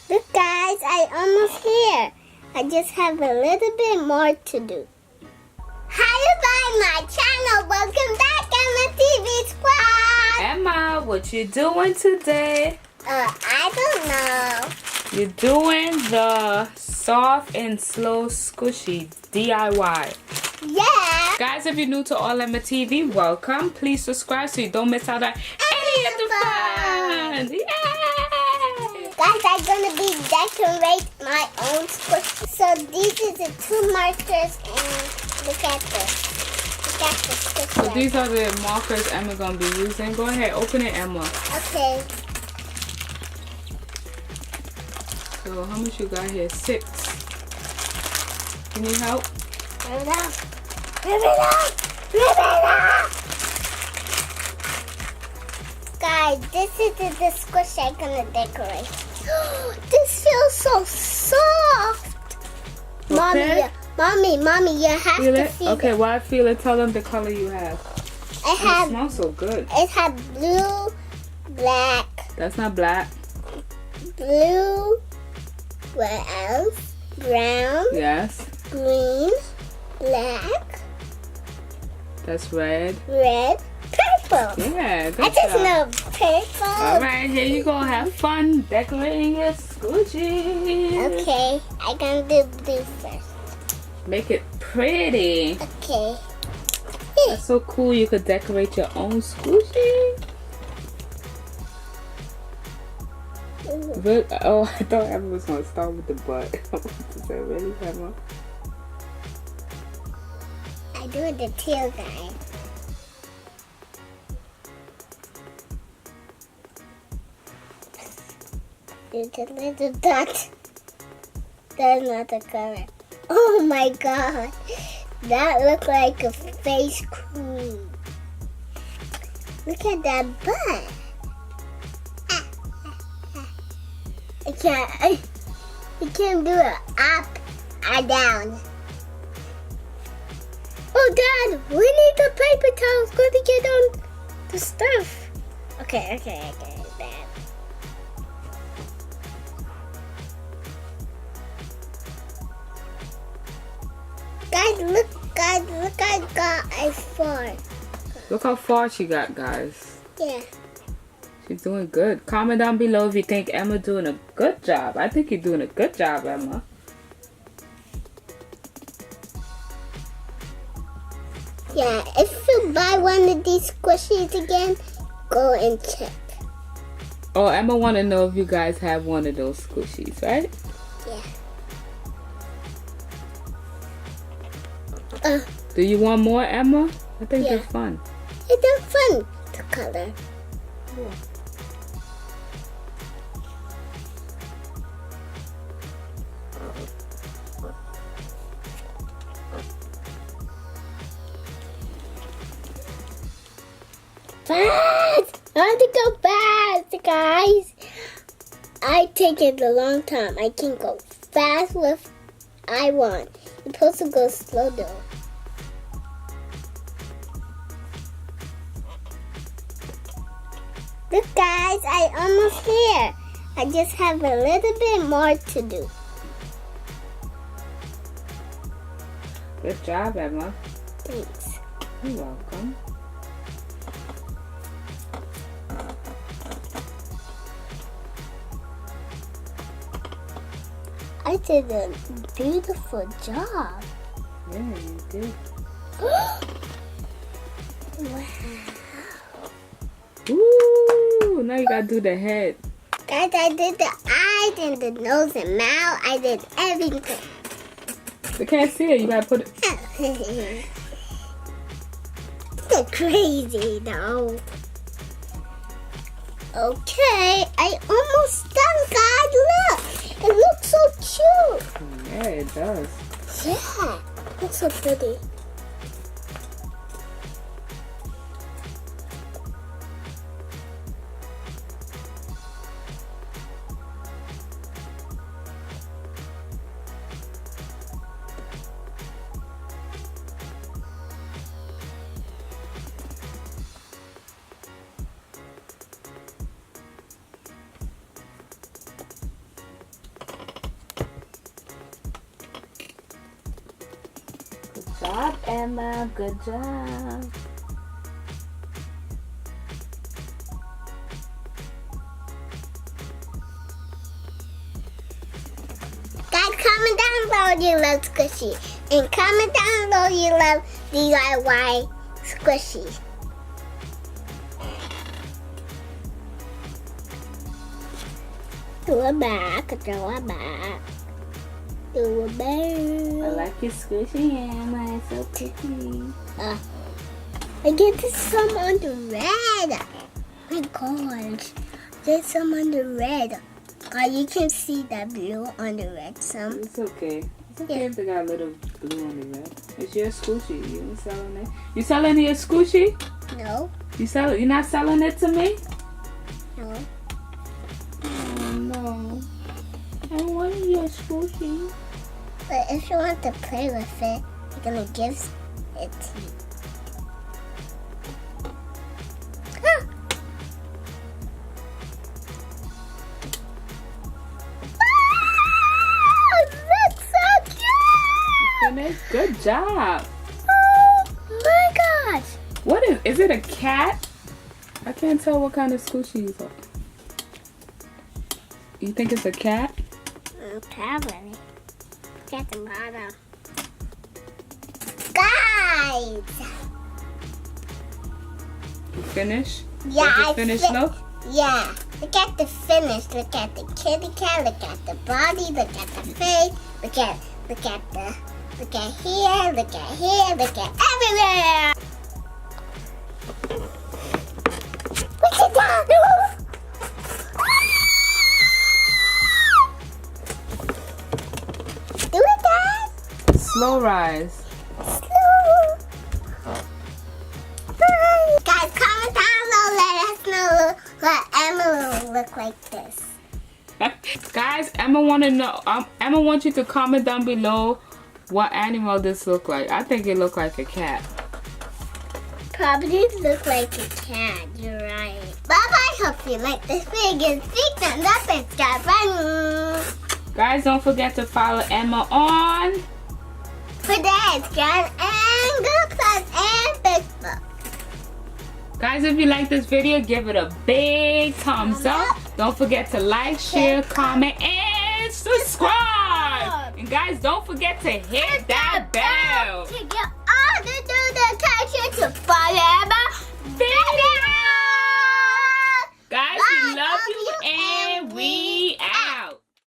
Look guys, I almost here. I just have a little bit more to do. Hi, my channel. Welcome back, Emma TV Squad. Emma, what you doing today? I don't know. You're doing the Soft'N Slo Squishie DIY. Yeah. Guys, if you're new to All Emma TV, welcome. Please subscribe so you don't miss out on any of the fun. Yay! Guys, I'm gonna be decorate my own squishy. So these are the two markers, and look at this. Look at this. So these are the markers Emma gonna be using. Go ahead, open it, Emma. Okay. So how much you got here? 6. You need help? Rip it up. Rip it up. Rip it up. Guys, this is the squish I'm gonna decorate. This feels so soft. Okay. Mommy, you have Feel to it? feel Okay, it. well I feel it. Tell them the color you have. It It smells so good. has blue, black, That's not black. blue, what else? Brown, Yes. green, black, That's red. red, purple. Yeah, good I just job. know purple. Alright, here you go. Have fun decorating your squishies. Okay, I'm gonna do blue first. Make it pretty. Okay. That's so cool. You could decorate your own squishie. Oh, I thought Emma was going to start with the butt. Is that really, Emma? I do the tail guy. Do the little dot. That's not the color. Oh my god. That looks like a face cream. Look at that butt. I can't do it up or down. Oh, Dad, we need the paper towels. Go to get on the stuff. Okay, Dad. Guys, look, I got a 4. Look how far she got, guys. Yeah. She's doing good. Comment down below if you think Emma doing a good job. I think you're doing a good job, Emma. Yeah, if you buy one of these squishies again, go and check. Oh, Emma want to know if you guys have one of those squishies, right? Yeah. Do you want more, Emma? I think Yeah. they're fun. It's fun to color. Yeah. Fast! I have to go fast, guys. I take it a long time. I can go fast with I want. You're supposed to go slow though. Look guys, I almost here. I just have a little bit more to do. Good job, Emma. Thanks. You're welcome. I did a beautiful job. Yeah, you did. Wow. Ooh, now you gotta do the head. Guys, I did the eyes and the nose and mouth. I did everything. They can't see it. You gotta put it. They're crazy though. Okay, I almost done, guys. Look, it looks so cute. Yeah, it does. Yeah, looks so pretty. job, Emma. Good job. Guys, comment down below if you love squishy. And comment down below if you love DIY squishies. Do it back, do it back. Do it back. I like your squishy, Emma. It's so pretty. I get some on the red. My gosh. There's some on the red. You can see that blue on the red some. It's okay. It's okay if they got a little blue on the red. It's your squishy. You ain't selling it. You selling your squishy? No. You're not selling it to me? No. Oh no. I want your squishy. But if you want to play with it, you're gonna give it to you. Good job. Oh my gosh. What is it a cat? I can't tell what kind of squishy you are. You think it's a cat? Probably. Get the bottom. Guys. You finish? Yeah, Did you finish, Lo? Yeah. Look at the finish. Look at the kitty cat. Look at the body. Look at the face. Look at here, look at here, look at everywhere! Look at that! Do it, Dad! Slow rise. Slow! Guys, comment down below, let us know what Emma will look like this. Guys, Emma wants you to comment down below what animal this look like. I think it look like a cat. Probably look like a cat. You're right. Bye-bye. Hope you like this video. Big thumbs up and subscribe button. Guys, don't forget to follow Emma on Twitter, Instagram, and Google Plus and Facebook. Guys, if you like this video, give it a big thumbs up. Don't forget to like, share, comment, and subscribe. And guys, don't forget to hit that bell to get all the notifications to follow my video. Guys, we love you and we out.